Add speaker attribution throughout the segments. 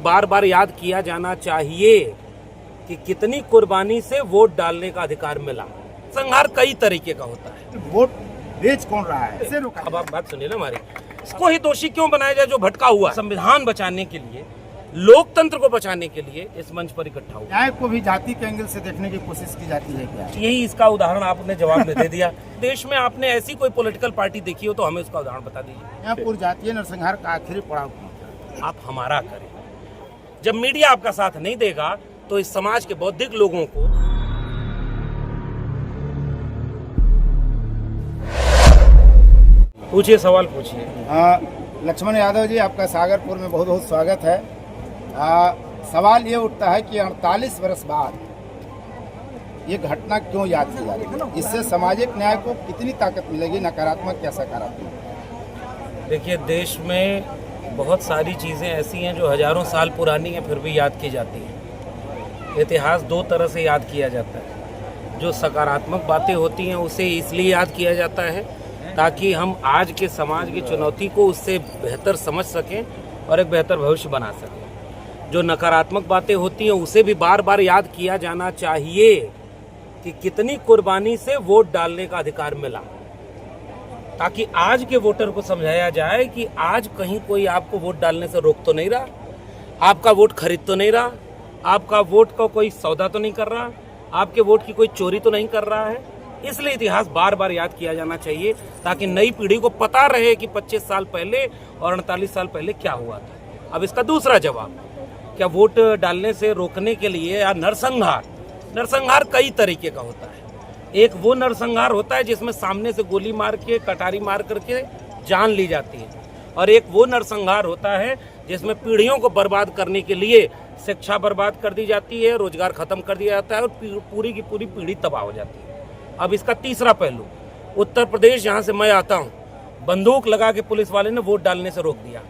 Speaker 1: बार बार याद किया जाना चाहिए कि कितनी कुर्बानी से वोट डालने का अधिकार मिला। संहार कई तरीके का होता है।
Speaker 2: वोट बेच कौन रहा है?
Speaker 1: अब आप बात सुनिए ना हमारी, इसको ही दोषी क्यों बनाया जाए जो भटका हुआ? संविधान बचाने के लिए, लोकतंत्र को बचाने के लिए इस मंच पर इकट्ठा हुआ।
Speaker 2: न्याय को भी जाति के एंगल से देखने की कोशिश की जाती है क्या?
Speaker 1: यही इसका उदाहरण आपने जवाब में दे दिया। देश में आपने ऐसी कोई पॉलिटिकल पार्टी देखी हो तो हमें उसका उदाहरण बता दीजिए।
Speaker 2: मियाँपुर जातीय नरसंहार का आखिरी पड़ाव
Speaker 1: आप हमारा करें। जब मीडिया आपका साथ नहीं देगा तो इस समाज के बौद्धिक लोगों को पूछिए, सवाल पूछिए।
Speaker 2: लक्ष्मण यादव जी, आपका सागरपुर में बहुत बहुत स्वागत है। सवाल ये उठता है कि 48 वर्ष बाद ये घटना क्यों याद की जा रही है? इससे सामाजिक न्याय को कितनी ताकत मिलेगी, नकारात्मक या सकारात्मक?
Speaker 1: देखिए, देश में बहुत सारी चीज़ें ऐसी हैं जो हजारों साल पुरानी हैं फिर भी याद की जाती हैं। इतिहास दो तरह से याद किया जाता है। जो सकारात्मक बातें होती हैं उसे इसलिए याद किया जाता है ताकि हम आज के समाज की चुनौती को उससे बेहतर समझ सकें और एक बेहतर भविष्य बना सकें। जो नकारात्मक बातें होती हैं उसे भी बार बार याद किया जाना चाहिए कि कितनी कुर्बानी से वोट डालने का अधिकार मिला, ताकि आज के वोटर को समझाया जाए कि आज कहीं कोई आपको वोट डालने से रोक तो नहीं रहा, आपका वोट खरीद तो नहीं रहा, आपका वोट का कोई सौदा तो नहीं कर रहा, आपके वोट की कोई चोरी तो नहीं कर रहा है। इसलिए इतिहास बार बार याद किया जाना चाहिए ताकि नई पीढ़ी को पता रहे कि 25 साल पहले और 48 साल पहले क्या हुआ था। अब इसका दूसरा जवाब, क्या वोट डालने से रोकने के लिए या नरसंहार कई तरीके का होता है। एक वो नरसंहार होता है जिसमें सामने से गोली मार के, कटारी मार करके जान ली जाती है, और एक वो नरसंहार होता है जिसमें पीढ़ियों को बर्बाद करने के लिए शिक्षा बर्बाद कर दी जाती है, रोजगार खत्म कर दिया जाता है और पूरी की पूरी पीढ़ी तबाह हो जाती है। अब इसका तीसरा पहलू, उत्तर प्रदेश जहां से मैं आता हूं, बंदूक लगा के पुलिस वाले ने वोट डालने से रोक दिया।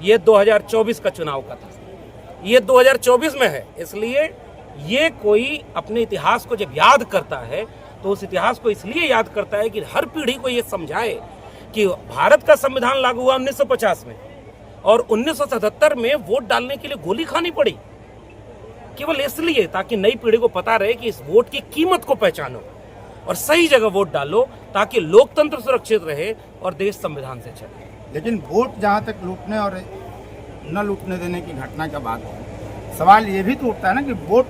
Speaker 1: ये 2024 का चुनाव का था, ये 2024 में है। इसलिए ये कोई अपने इतिहास को जब याद करता है तो उस इतिहास को इसलिए याद करता है कि हर पीढ़ी को ये समझाए कि भारत का संविधान लागू हुआ 1950 में और 1977 में वोट डालने के लिए गोली खानी पड़ी, केवल इसलिए ताकि नई पीढ़ी को पता रहे कि इस वोट की कीमत को पहचानो और सही जगह वोट डालो ताकि लोकतंत्र सुरक्षित रहे और देश संविधान से चले।
Speaker 2: लेकिन वोट जहाँ तक लूटने और न लूटने देने की घटना का बात है, सवाल ये भी तो उठता है ना कि वोट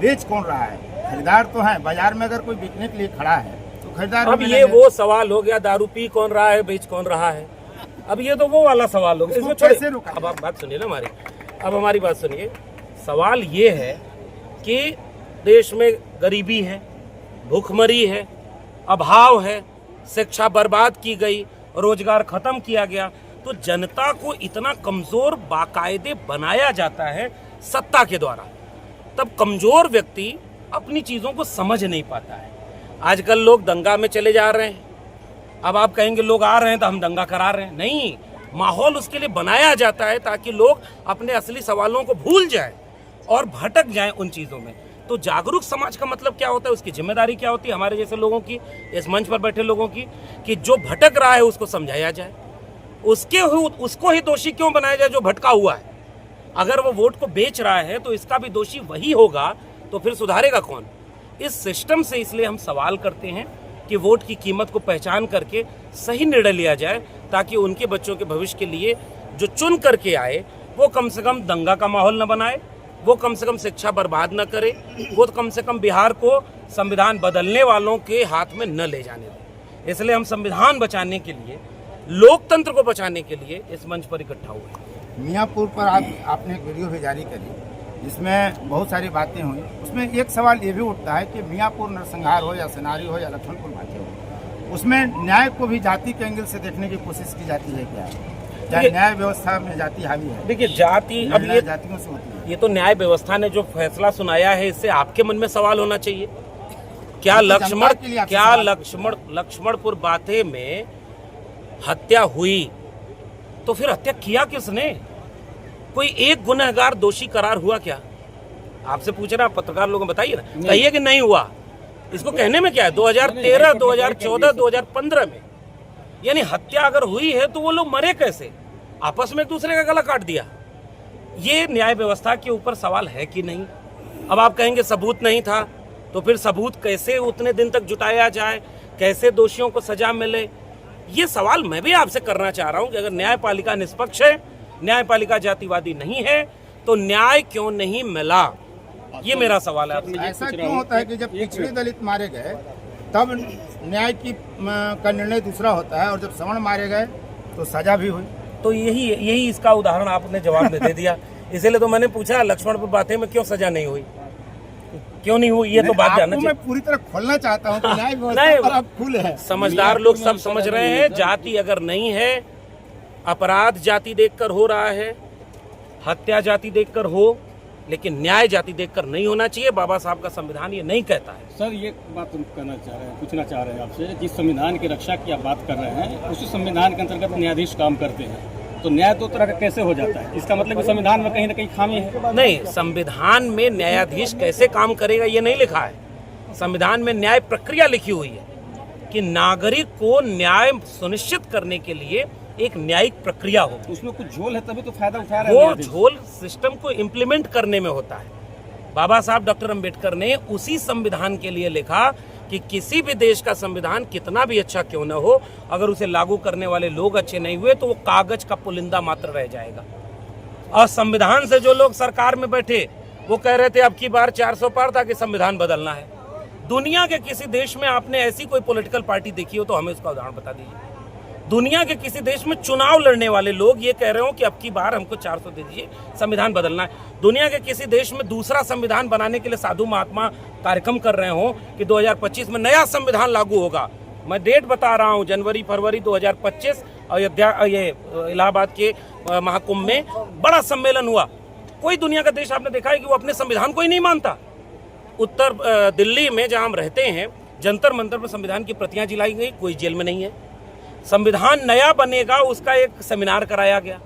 Speaker 2: बेच कौन रहा है? खरीदार तो है, बाजार में अगर कोई बिकने के लिए खड़ा है तो खरीदार। अब
Speaker 1: ये वो सवाल हो गया, दारू पी कौन रहा है, बेच कौन रहा है। अब ये तो वो वाला सवाल हो गया, इसमें कैसे रुका? अब आप बात सुनिए ना हमारी, अब हमारी बात सुनिए। सवाल ये है कि देश में गरीबी है, भूखमरी है, अभाव है, शिक्षा बर्बाद की गई, रोजगार खत्म किया गया, तो जनता को इतना कमजोर बाकायदे बनाया जाता है सत्ता के द्वारा। तब कमजोर व्यक्ति अपनी चीजों को समझ नहीं पाता है। आजकल लोग दंगा में चले जा रहे हैं। अब आप कहेंगे लोग आ रहे हैं तो हम दंगा करा रहे हैं, नहीं, माहौल उसके लिए बनाया जाता है ताकि लोग अपने असली सवालों को भूल जाएं और भटक जाएं उन चीजों में। तो जागरूक समाज का मतलब क्या होता है, उसकी जिम्मेदारी क्या होती है, हमारे जैसे लोगों की, इस मंच पर बैठे लोगों की, कि जो भटक रहा है उसको समझाया जाए, उसको ही दोषी क्यों बनाया जाए जो भटका हुआ है। अगर वो वोट को बेच रहा है तो इसका भी दोषी वही होगा, तो फिर सुधारेगा कौन? इस सिस्टम से इसलिए हम सवाल करते हैं कि वोट की कीमत को पहचान करके सही निर्णय लिया जाए ताकि उनके बच्चों के भविष्य के लिए जो चुन करके आए वो कम से कम दंगा का माहौल न बनाए, वो कम से कम शिक्षा बर्बाद न करे, वो कम से कम बिहार को संविधान बदलने वालों के हाथ में न ले जाने दें। इसलिए हम संविधान बचाने के लिए, लोकतंत्र को बचाने के लिए इस मंच पर इकट्ठा हुए।
Speaker 2: मियाँपुर पर आपने एक वीडियो भी जारी करी जिसमें बहुत सारी बातें हुई। उसमें एक सवाल ये भी उठता है कि मियाँपुर नरसंहार हो या सेनारी हो या लक्ष्मणपुर घाटी हो, उसमें न्याय को भी जाति के एंगल से देखने की कोशिश की जाती है क्या? चाहे न्याय व्यवस्था में जाति हावी है।
Speaker 1: देखिए, जाति अब ये
Speaker 2: जातियों से होती है।
Speaker 1: ये तो न्याय व्यवस्था ने जो फैसला सुनाया है, इससे आपके मन में सवाल होना चाहिए। क्या लक्ष्मणपुर बाथे में हत्या हुई तो फिर हत्या किया किसने? कोई एक गुनहगार दोषी करार हुआ क्या? आपसे पूछ रहा, पत्रकार लोगों बताइए ना, कहिए कि नहीं हुआ। इसको कहने में क्या है? 2013, 2014, 2015 में, यानी हत्या अगर हुई है तो वो लोग मरे कैसे? आपस में एक दूसरे का गला काट दिया। ये न्याय व्यवस्था के ऊपर सवाल है कि नहीं। अब आप कहेंगे सबूत नहीं था, तो फिर सबूत कैसे उतने दिन तक जुटाया जाए, कैसे दोषियों को सजा मिले, ये सवाल मैं भी आपसे करना चाह रहा हूं कि अगर न्यायपालिका निष्पक्ष है, न्यायपालिका जातिवादी नहीं है, तो न्याय क्यों नहीं मिला, ये मेरा सवाल है आपसे।
Speaker 2: ऐसा क्यों होता है कि जब पिछड़े दलित मारे गए तब न्याय की का निर्णय दूसरा होता है, और जब सवर्ण मारे गए तो सजा भी हुई?
Speaker 1: तो यही इसका उदाहरण आपने जवाब में दे दिया। इसीलिए तो मैंने पूछा लक्ष्मण पर बातें में क्यों सजा नहीं हुई, क्यों नहीं हुई, ये तो बात जानना चाहिए।
Speaker 2: मैं पूरी तरह खोलना चाहता हूँ कि न्याय व्यवस्था पर अब खुल है।
Speaker 1: समझदार लोग सब समझ रहे हैं, जाति अगर नहीं है, अपराध जाति देखकर हो रहा है, हत्या जाति देखकर हो, लेकिन न्याय जाति देखकर नहीं होना चाहिए। बाबा साहब का संविधान ये नहीं कहता है।
Speaker 3: सर ये बात हम कहना चाह रहे हैं, पूछना चाह रहे हैं आपसे, जिस संविधान की रक्षा की आप बात कर रहे हैं उसी संविधान के अंतर्गत न्यायाधीश काम करते हैं, तो न्याय दो तरह का कैसे हो जाता है? इसका मतलब कि संविधान में कहीं ना कहीं खामी है?
Speaker 1: नहीं, संविधान में न्यायाधीश कैसे काम करेगा ये नहीं लिखा है। संविधान में न्याय प्रक्रिया लिखी हुई है कि नागरिक को न्याय सुनिश्चित करने के लिए एक न्यायिक प्रक्रिया हो।
Speaker 3: उसमें कुछ झोल है तभी तो फायदा उठा रहे हैं।
Speaker 1: वो झोल सिस्टम को इम्प्लीमेंट करने में होता है। बाबा साहब डॉक्टर अंबेडकर ने उसी संविधान के लिए लिखा कि किसी भी देश का संविधान कितना भी अच्छा क्यों न हो, अगर उसे लागू करने वाले लोग अच्छे नहीं हुए तो वो कागज का पुलिंदा मात्र रह जाएगा। और संविधान से जो लोग सरकार में बैठे वो कह रहे थे अब की बार 400 पार था कि संविधान बदलना है। दुनिया के किसी देश में आपने ऐसी कोई पॉलिटिकल पार्टी देखी हो तो हमें उसका उदाहरण बता दीजिए। दुनिया के किसी देश में चुनाव लड़ने वाले लोग ये कह रहे हो कि अब की बार हमको 400 दे दीजिए, संविधान बदलना है। दुनिया के किसी देश में दूसरा संविधान बनाने के लिए साधु महात्मा कार्यक्रम कर रहे हो कि 2025 में नया संविधान लागू होगा। मैं डेट बता रहा हूँ, जनवरी फरवरी 2025 अयोध्या ये इलाहाबाद के महाकुंभ में बड़ा सम्मेलन हुआ। कोई दुनिया का देश आपने देखा है कि वो अपने संविधान को ही नहीं मानता? उत्तर दिल्ली में जहाँ हम रहते हैं, जंतर मंतर पर संविधान की प्रतियां जलाई गई, कोई जेल में नहीं है। संविधान नया बनेगा उसका एक सेमिनार कराया गया।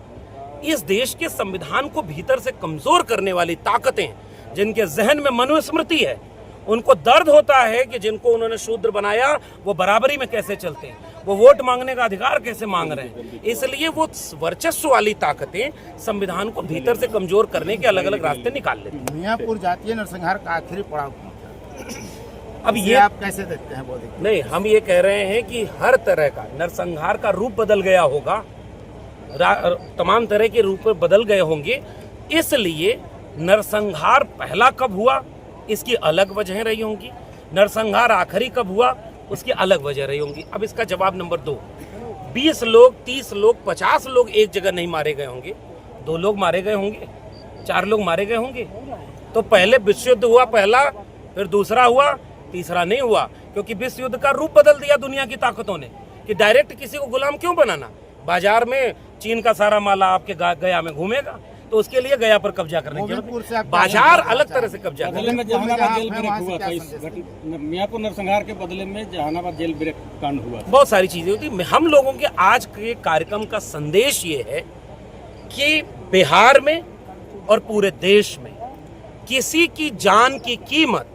Speaker 1: इस देश के संविधान को भीतर से कमजोर करने वाली ताकतें, जिनके जहन में मनुस्मृति है, उनको दर्द होता है कि जिनको उन्होंने शूद्र बनाया वो बराबरी में कैसे चलते हैं, वो वोट मांगने का अधिकार कैसे मांग रहे हैं। इसलिए वो वर्चस्व वाली ताकतें संविधान को भीतर से कमजोर करने के अलग अलग रास्ते निकाल लेती हैं।
Speaker 2: मियाँपुर जातीय नरसंहार का आखिरी पड़ाव कौन था?
Speaker 1: अब ये
Speaker 2: आप कैसे देखते हैं? वो
Speaker 1: नहीं, हम ये कह रहे हैं कि हर तरह का नरसंहार का रूप बदल गया होगा, तमाम तरह के रूप बदल गए होंगे। इसलिए नरसंहार पहला कब हुआ इसकी अलग वजह रही होंगी, नरसंहार आखिरी कब हुआ उसकी अलग वजह रही होंगी। अब इसका जवाब नंबर 2, 20 लोग 30 लोग 50 लोग एक जगह नहीं मारे गए होंगे, 2 लोग मारे गए होंगे, 4 लोग मारे गए होंगे। तो पहले विश्व युद्ध हुआ पहला, फिर दूसरा हुआ, तीसरा नहीं हुआ, क्योंकि विश्व युद्ध का रूप बदल दिया दुनिया की ताकतों ने कि डायरेक्ट किसी को गुलाम क्यों बनाना। बाजार में चीन का सारा माल आपके गया में घूमेगा, तो उसके लिए गया पर कब्जा करने की बाजार अलग तरह से कब्जा
Speaker 3: बदले में जहानाबाद जेल ब्रेक हुआ था। इस मियाँपुर नरसंहार के बदले में जहानाबाद जेल ब्रेक कांड हुआ।
Speaker 1: बहुत सारी चीजें होती। हम लोगों के आज के कार्यक्रम का संदेश ये है कि बिहार में और पूरे देश में किसी की जान की कीमत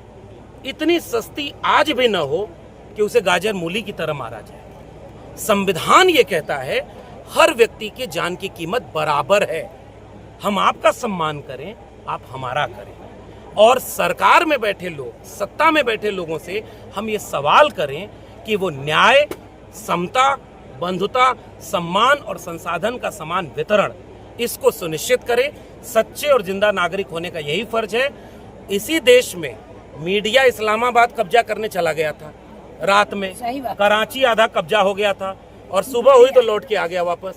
Speaker 1: इतनी सस्ती आज भी न हो कि उसे गाजर मूली की तरह मारा जाए। संविधान ये कहता है हर व्यक्ति की जान की कीमत बराबर है। हम आपका सम्मान करें, आप हमारा करें। और सरकार में बैठे लोग, सत्ता में बैठे लोगों से हम ये सवाल करें कि वो न्याय, समता, बंधुता, सम्मान और संसाधन का समान वितरण, इसको सुनिश्चित करें। सच्चे और जिंदा नागरिक होने का यही फर्ज है। इसी देश में मीडिया इस्लामाबाद कब्जा करने चला गया था रात में, कराची आधा कब्जा हो गया था और सुबह हुई तो लौट के आ गया वापस।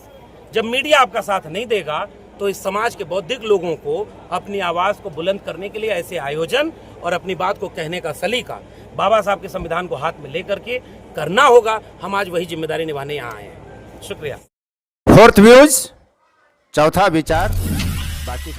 Speaker 1: जब मीडिया आपका साथ नहीं देगा तो इस समाज के बौद्धिक लोगों को अपनी आवाज को बुलंद करने के लिए ऐसे आयोजन और अपनी बात को कहने का सलीका बाबा साहब के संविधान को हाथ में लेकर के करना होगा। हम आज वही जिम्मेदारी निभाने यहाँ आए हैं। शुक्रिया।
Speaker 2: फोर्थ व्यूज, चौथा विचार, बाकी